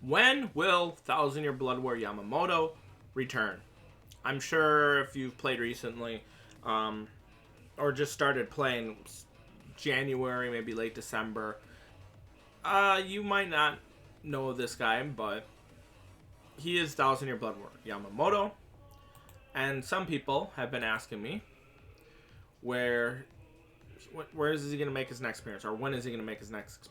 When will Thousand Year Blood War Yamamoto return? I'm sure if you've played recently, or just started playing January, maybe late December, you might not know this guy, but he is Thousand Year Blood War Yamamoto. And some people have been asking me where is he going to make his next appearance, or when is he going to make his next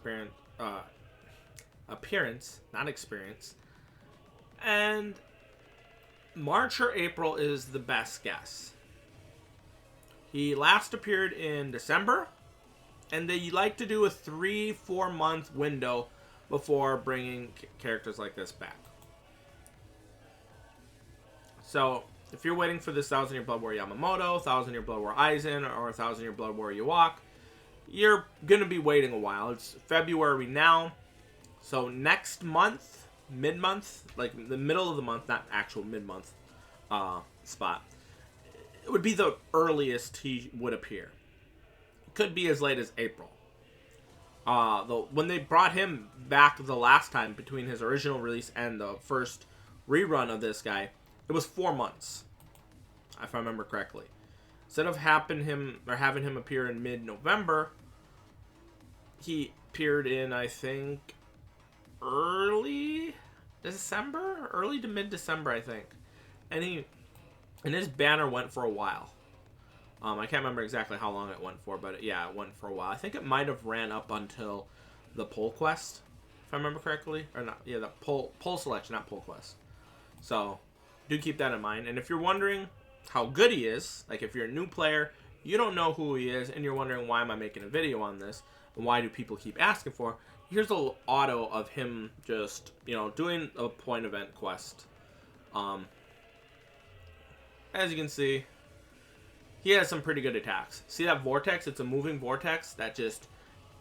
appearance, not experience. And March or April is the best guess. He last appeared in December, and they like to do a 3-4 month window before bringing characters like this back. So if you're waiting for this Thousand Year Blood War Yamamoto, Thousand Year Blood War Aizen, or Thousand Year Blood War Yawak, you're going to be waiting a while. It's February now. So next month, mid-month, like the middle of the month, not actual mid-month spot, it would be the earliest he would appear. Could be as late as April. Though when they brought him back the last time between his original release and the first rerun of this guy, it was 4 months, if I remember correctly. Instead of having him appear in mid-November, he appeared in, I think, early to mid-December, I think. And his banner went for a while. I can't remember exactly how long it went for, but yeah, it went for a while. I think it might have ran up until the poll quest, if I remember correctly, or not. Yeah, the poll selection, not poll quest. So do keep that in mind. And if you're wondering how good he is, like if you're a new player, you don't know who he is, and you're wondering why am I making a video on this, and why do people keep asking for, here's a little auto of him just, doing a point event quest. As you can see, he has some pretty good attacks. See that vortex? It's a moving vortex that just,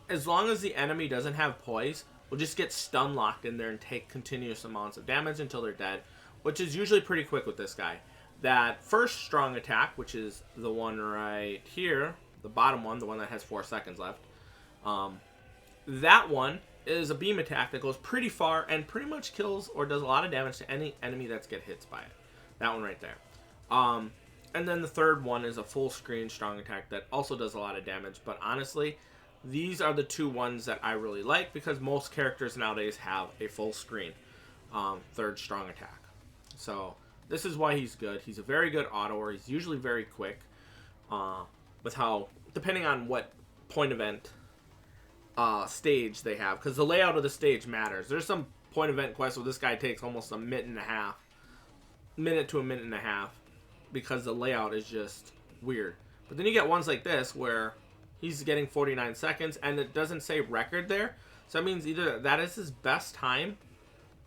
as long as the enemy doesn't have poise, will just get stun locked in there and take continuous amounts of damage until they're dead, which is usually pretty quick with this guy. That first strong attack, which is the one right here, the bottom one, the one that has 4 seconds left, that one is a beam attack that goes pretty far and pretty much kills or does a lot of damage to any enemy that gets hit by it. That one right there. And then the third one is a full screen strong attack that also does a lot of damage. But honestly, these are the two ones that I really like because most characters nowadays have a full screen third strong attack. So this is why he's good. He's a very good autoer. He's usually very quick with how, depending on what point event stage they have, because the layout of the stage matters. There's some point event quests where this guy takes almost a minute to a minute and a half because the layout is just weird. But then you get ones like this where he's getting 49 seconds and it doesn't say record there, so that means either that is his best time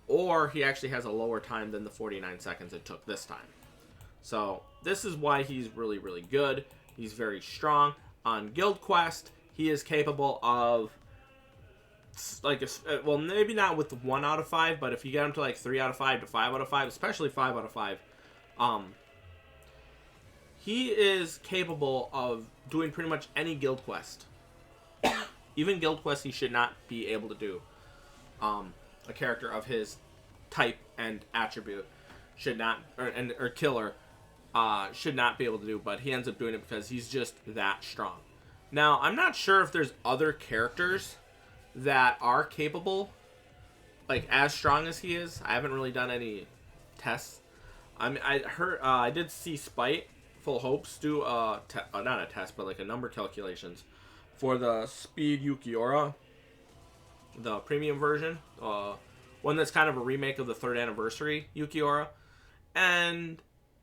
or he actually has a lower time than the 49 seconds it took this time. So this is why he's really, really good. He's very strong. On Guild Quest, he is capable of, like, well, maybe not with 1 out of 5, but if you get him to like 3 out of 5 to 5 out of 5, especially 5 out of 5, he is capable of doing pretty much any guild quest. Even guild quests he should not be able to do. A character of his type and attribute should not, or killer, should not be able to do, but he ends up doing it because he's just that strong. Now, I'm not sure if there's other characters that are capable, like, as strong as he is. I haven't really done any tests. I mean, I did see Spite Full Hopes do not a test, but like a number calculations for the Speed Yukiora, the premium version, one that's kind of a remake of the 3rd anniversary Yukiora, and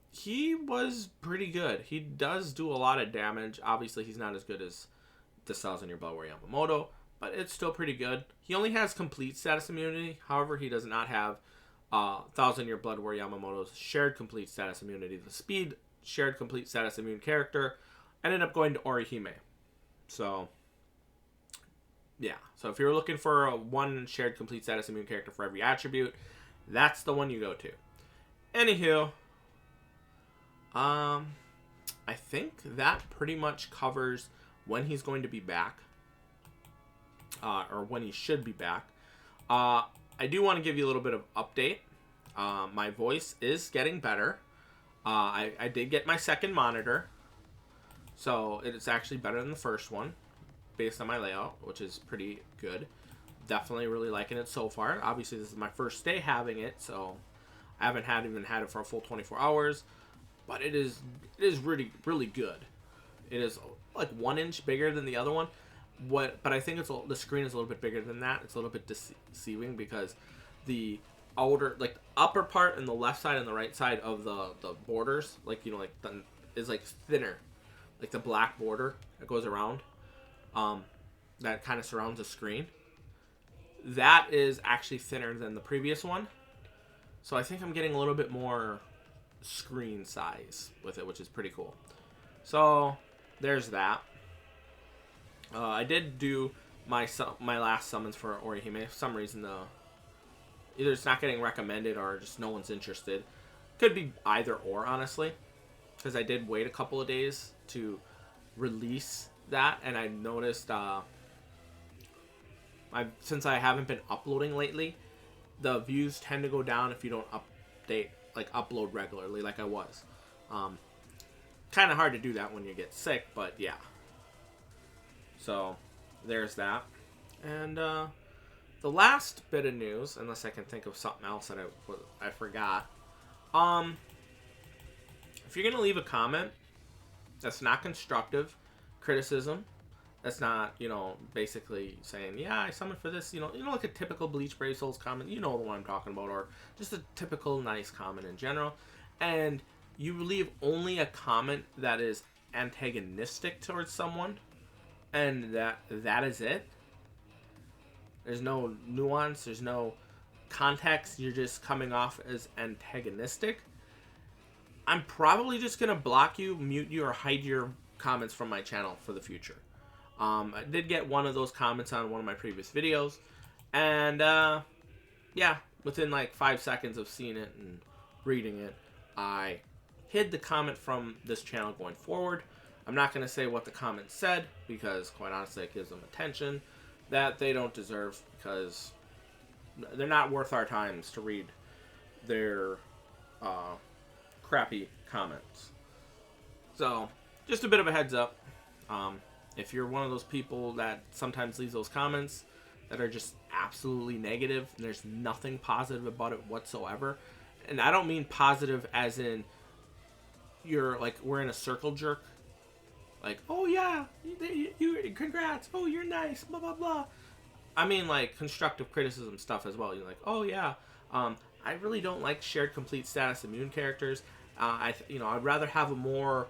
he was pretty good. He does do a lot of damage. Obviously, he's not as good as the Thousand Year Blood War Yamamoto, but it's still pretty good. He only has complete status immunity. However, he does not have Thousand Year Blood War Yamamoto's shared complete status immunity. The Speed shared complete status immune character ended up going to Orihime. So, yeah. So if you're looking for a one shared complete status immune character for every attribute, that's the one you go to. Anywho, I think that pretty much covers when he's going to be back, or when he should be back. I do want to give you a little bit of update. My voice is getting better. I did get my second monitor, so it's actually better than the first one, based on my layout, which is pretty good. Definitely really liking it so far. Obviously, this is my first day having it, so I haven't even had it for a full 24 hours, but it is really, really good. It is like 1 inch bigger than the other one. But I think the screen is a little bit bigger than that. It's a little bit deceiving because the outer, like the upper part and the left side and the right side of the borders, like, you know, like is like thinner, like the black border that goes around, that kind of surrounds the screen. That is actually thinner than the previous one. So I think I'm getting a little bit more screen size with it, which is pretty cool. So there's that. I did do my last summons for Orihime. For some reason, either it's not getting recommended or just no one's interested. Could be either or, honestly, because I did wait a couple of days to release that, and I noticed since I haven't been uploading lately, the views tend to go down if you don't upload regularly like I was. Kind of hard to do that when you get sick, but yeah. So there's that. And the last bit of news, unless I can think of something else that I forgot. If you're gonna leave a comment that's not constructive criticism, that's not, you know, basically saying, yeah, I summoned for this, you know, like a typical Bleach Brave Souls comment, you know the one I'm talking about, or just a typical nice comment in general, and you leave only a comment that is antagonistic towards someone, and that is it. There's no nuance, there's no context, you're just coming off as antagonistic. I'm probably just gonna block you, mute you, or hide your comments from my channel for the future. I did get one of those comments on one of my previous videos, and yeah, within like 5 seconds of seeing it and reading it, I hid the comment from this channel going forward. I'm not going to say what the comment said, because quite honestly it gives them attention that they don't deserve, because they're not worth our times to read their crappy comments. So just a bit of a heads up. If you're one of those people that sometimes leaves those comments that are just absolutely negative, and there's nothing positive about it whatsoever, and I don't mean positive as in you're like, we're in a circle jerk, like, oh yeah, you congrats, oh you're nice, blah blah blah. I mean like constructive criticism stuff as well. You're like, oh yeah, I really don't like shared complete status immune characters. I'd rather have a more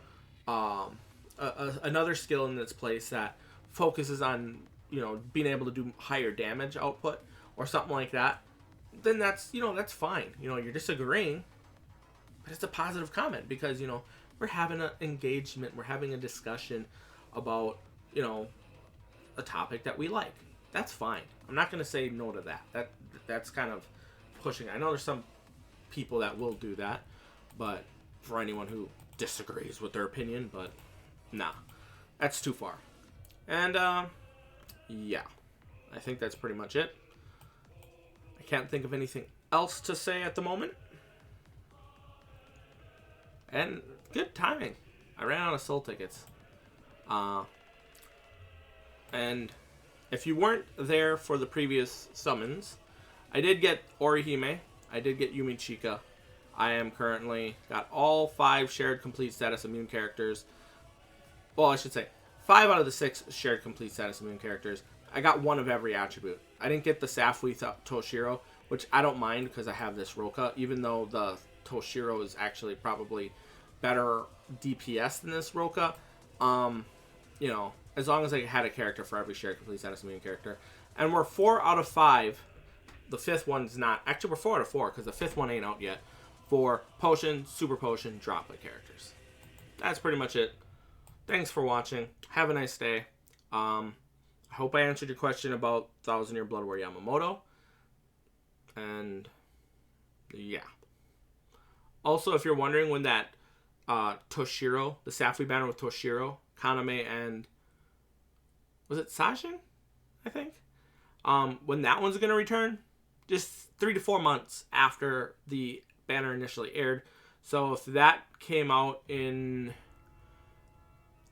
another skill in its place that focuses on, you know, being able to do higher damage output or something like that. Then that's, you know, that's fine. You know, you're disagreeing, but it's a positive comment, because, you know, we're having an engagement, we're having a discussion about, you know, a topic that we like. That's fine. I'm not going to say no to that. That's kind of pushing. I know there's some people that will do that, but for anyone who disagrees with their opinion, but nah, that's too far. And yeah, I think that's pretty much it. I can't think of anything else to say at the moment. And good timing. I ran out of soul tickets. And if you weren't there for the previous summons, I did get Orihime. I did get Yumi Chika. I am currently got all 5 shared complete status immune characters. Well, I should say 5 out of the 6 shared complete status immune characters. I got 1 of every attribute. I didn't get the Safui Toshiro, which I don't mind because I have this Roka, even though the Toshiro is actually probably better DPS than this Roka. You know, as long as I had a character for every shared complete status immune character. And we're 4 out of 5. The 5th one's not. Actually, we're 4 out of 4 because the 5th one ain't out yet. For Potion, Super Potion, Droplet characters. That's pretty much it. Thanks for watching. Have a nice day. I hope I answered your question about 1000-Year Blood War Yamamoto. And yeah. Also, if you're wondering when that Toshiro, the Safui banner with Toshiro, Kaname, and was it Sashin? I think. When that one's gonna return, just 3 to 4 months after the banner initially aired. So if that came out in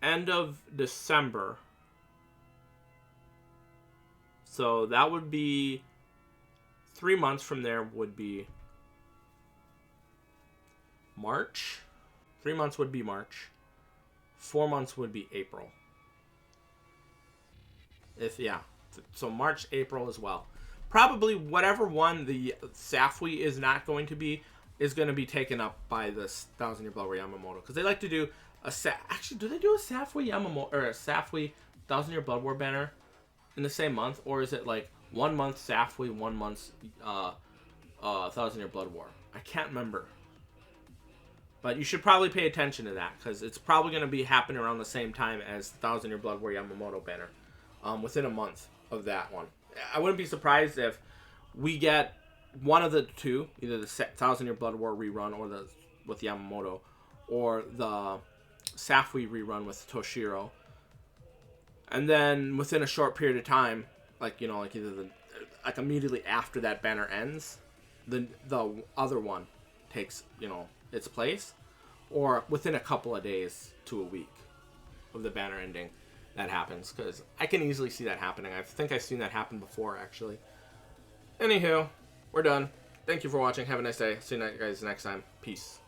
end of December, so that would be 3 months from there would be March. 3 months would be March. 4 months would be April. So March, April as well. Probably whatever one the Safui is not going to be is going to be taken up by this 1,000-Year Blood War Yamamoto, because they like to do actually, do they do a Safui Yamamoto or a Safui 1,000-Year Blood War banner in the same month, or is it like 1 month Safui, 1 month 1,000-Year Blood War? I can't remember. But you should probably pay attention to that, because it's probably going to be happening around the same time as the 1,000-Year Blood War Yamamoto banner, within a month of that one. I wouldn't be surprised if we get one of the two, either the 1,000-Year Blood War rerun or with Yamamoto, or the Safui rerun with Toshiro, and then within a short period of time, like either immediately after that banner ends, the other one takes its place, or within a couple of days to a week of the banner ending, that happens, because I can easily see that happening. I think I've seen that happen before, actually. Anywho, we're done. Thank you for watching. Have a nice day. See you guys next time. Peace.